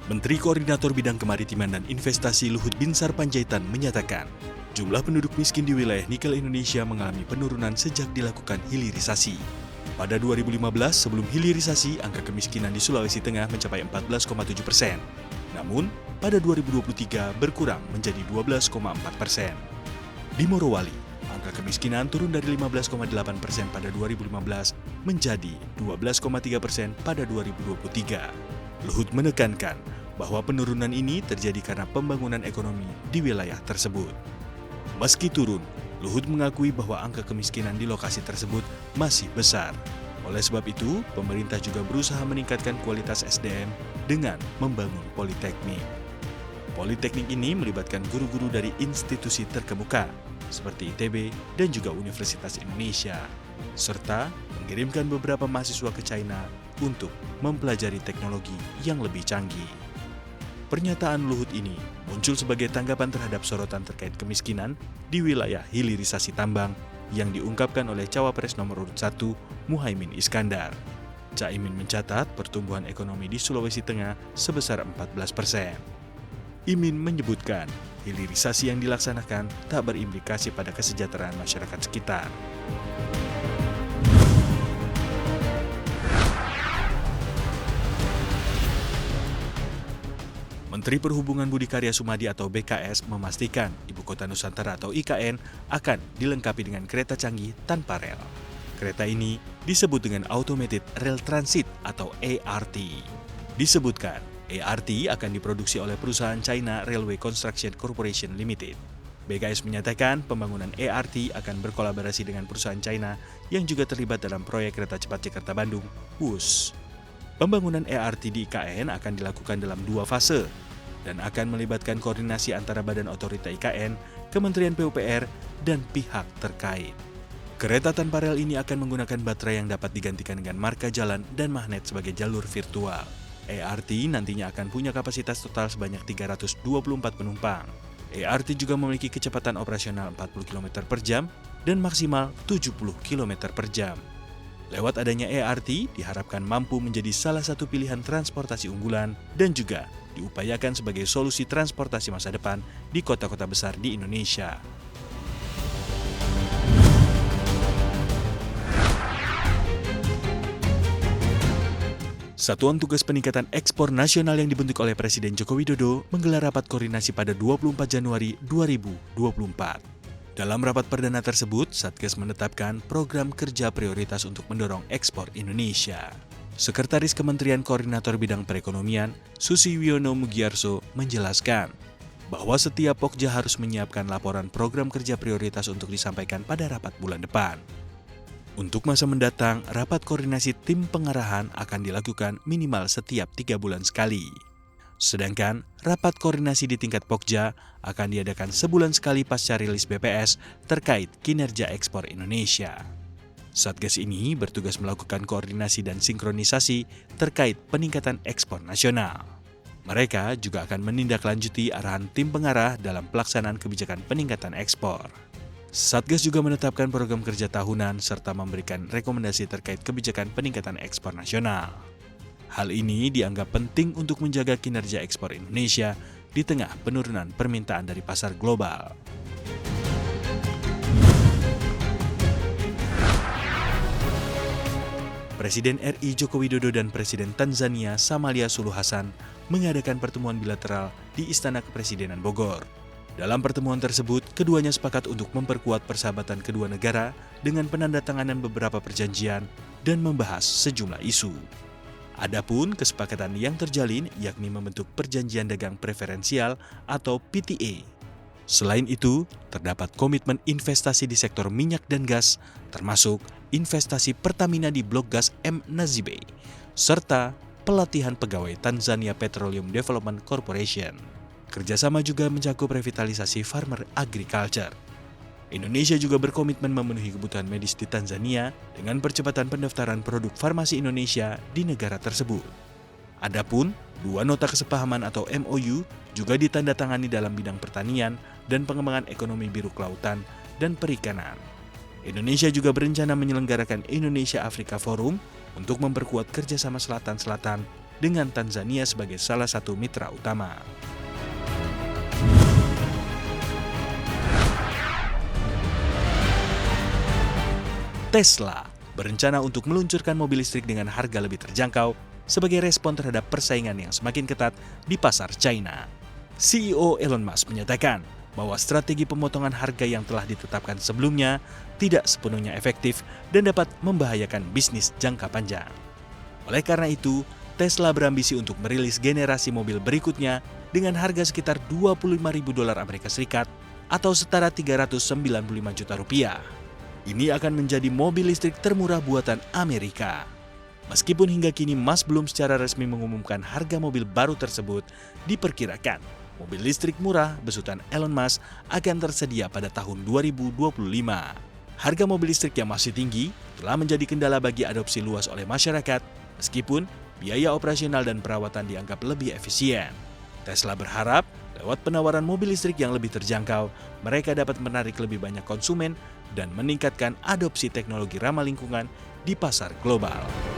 Menteri Koordinator Bidang Kemaritiman dan Investasi Luhut Binsar Panjaitan menyatakan, jumlah penduduk miskin di wilayah nikel Indonesia mengalami penurunan sejak dilakukan hilirisasi. Pada 2015, sebelum hilirisasi, angka kemiskinan di Sulawesi Tengah mencapai 14,7%. Namun, pada 2023 berkurang menjadi 12,4%. Di Morowali, angka kemiskinan turun dari 15,8% pada 2015 menjadi 12,3% pada 2023. Luhut menekankan bahwa penurunan ini terjadi karena pembangunan ekonomi di wilayah tersebut. Meski turun, Luhut mengakui bahwa angka kemiskinan di lokasi tersebut masih besar. Oleh sebab itu, pemerintah juga berusaha meningkatkan kualitas SDM dengan membangun politeknik. Politeknik ini melibatkan guru-guru dari institusi terkemuka, seperti ITB dan juga Universitas Indonesia, serta mengirimkan beberapa mahasiswa ke China untuk mempelajari teknologi yang lebih canggih. Pernyataan Luhut ini muncul sebagai tanggapan terhadap sorotan terkait kemiskinan di wilayah hilirisasi tambang yang diungkapkan oleh Cawapres nomor urut 1 Muhaimin Iskandar. Caimin mencatat pertumbuhan ekonomi di Sulawesi Tengah sebesar 14%. Imin menyebutkan hilirisasi yang dilaksanakan tak berimplikasi pada kesejahteraan masyarakat sekitar. Menteri Perhubungan Budi Karya Sumadi atau BKS memastikan Ibu Kota Nusantara atau IKN akan dilengkapi dengan kereta canggih tanpa rel. Kereta ini disebut dengan Automated Rail Transit atau ART. Disebutkan, ART akan diproduksi oleh perusahaan China Railway Construction Corporation Limited. BKS menyatakan pembangunan ART akan berkolaborasi dengan perusahaan China yang juga terlibat dalam proyek kereta cepat Jakarta-Bandung, WUS. Pembangunan ART di IKN akan dilakukan dalam 2 fase dan akan melibatkan koordinasi antara Badan Otorita IKN, Kementerian PUPR, dan pihak terkait. Kereta tanpa rel ini akan menggunakan baterai yang dapat digantikan dengan marka jalan dan magnet sebagai jalur virtual. ART nantinya akan punya kapasitas total sebanyak 324 penumpang. ART juga memiliki kecepatan operasional 40 km per jam dan maksimal 70 km per jam. Lewat adanya ART, diharapkan mampu menjadi salah satu pilihan transportasi unggulan dan juga diupayakan sebagai solusi transportasi masa depan di kota-kota besar di Indonesia. Satuan Tugas Peningkatan Ekspor Nasional yang dibentuk oleh Presiden Joko Widodo menggelar rapat koordinasi pada 24 Januari 2024. Dalam rapat perdana tersebut, Satgas menetapkan program kerja prioritas untuk mendorong ekspor Indonesia. Sekretaris Kementerian Koordinator Bidang Perekonomian, Susi Wiono Mugiarso, menjelaskan bahwa setiap Pokja harus menyiapkan laporan program kerja prioritas untuk disampaikan pada rapat bulan depan. Untuk masa mendatang, rapat koordinasi tim pengarahan akan dilakukan minimal setiap 3 bulan sekali. Sedangkan rapat koordinasi di tingkat Pokja akan diadakan sebulan sekali pasca rilis BPS terkait kinerja ekspor Indonesia. Satgas ini bertugas melakukan koordinasi dan sinkronisasi terkait peningkatan ekspor nasional. Mereka juga akan menindaklanjuti arahan tim pengarah dalam pelaksanaan kebijakan peningkatan ekspor. Satgas juga menetapkan program kerja tahunan serta memberikan rekomendasi terkait kebijakan peningkatan ekspor nasional. Hal ini dianggap penting untuk menjaga kinerja ekspor Indonesia di tengah penurunan permintaan dari pasar global. Presiden RI Joko Widodo dan Presiden Tanzania Samalia Suluhu Hassan mengadakan pertemuan bilateral di Istana Kepresidenan Bogor. Dalam pertemuan tersebut, keduanya sepakat untuk memperkuat persahabatan kedua negara dengan penandatanganan beberapa perjanjian dan membahas sejumlah isu. Adapun kesepakatan yang terjalin yakni membentuk Perjanjian Dagang Preferensial atau PTA. Selain itu, terdapat komitmen investasi di sektor minyak dan gas, termasuk investasi Pertamina di blok gas M Nazibe, serta pelatihan pegawai Tanzania Petroleum Development Corporation. Kerjasama juga mencakup revitalisasi farmer agriculture. Indonesia juga berkomitmen memenuhi kebutuhan medis di Tanzania dengan percepatan pendaftaran produk farmasi Indonesia di negara tersebut. Adapun, 2 nota kesepahaman atau MOU juga ditandatangani dalam bidang pertanian dan pengembangan ekonomi biru kelautan dan perikanan. Indonesia juga berencana menyelenggarakan Indonesia Afrika Forum untuk memperkuat kerjasama selatan-selatan dengan Tanzania sebagai salah satu mitra utama. Tesla berencana untuk meluncurkan mobil listrik dengan harga lebih terjangkau sebagai respon terhadap persaingan yang semakin ketat di pasar China. CEO Elon Musk menyatakan bahwa strategi pemotongan harga yang telah ditetapkan sebelumnya tidak sepenuhnya efektif dan dapat membahayakan bisnis jangka panjang. Oleh karena itu, Tesla berambisi untuk merilis generasi mobil berikutnya dengan harga sekitar $25.000 Amerika Serikat atau setara 395 juta rupiah. Ini akan menjadi mobil listrik termurah buatan Amerika. Meskipun hingga kini Musk belum secara resmi mengumumkan harga mobil baru tersebut, diperkirakan mobil listrik murah besutan Elon Musk akan tersedia pada tahun 2025. Harga mobil listrik yang masih tinggi telah menjadi kendala bagi adopsi luas oleh masyarakat, meskipun biaya operasional dan perawatan dianggap lebih efisien. Tesla berharap lewat penawaran mobil listrik yang lebih terjangkau, mereka dapat menarik lebih banyak konsumen dan meningkatkan adopsi teknologi ramah lingkungan di pasar global.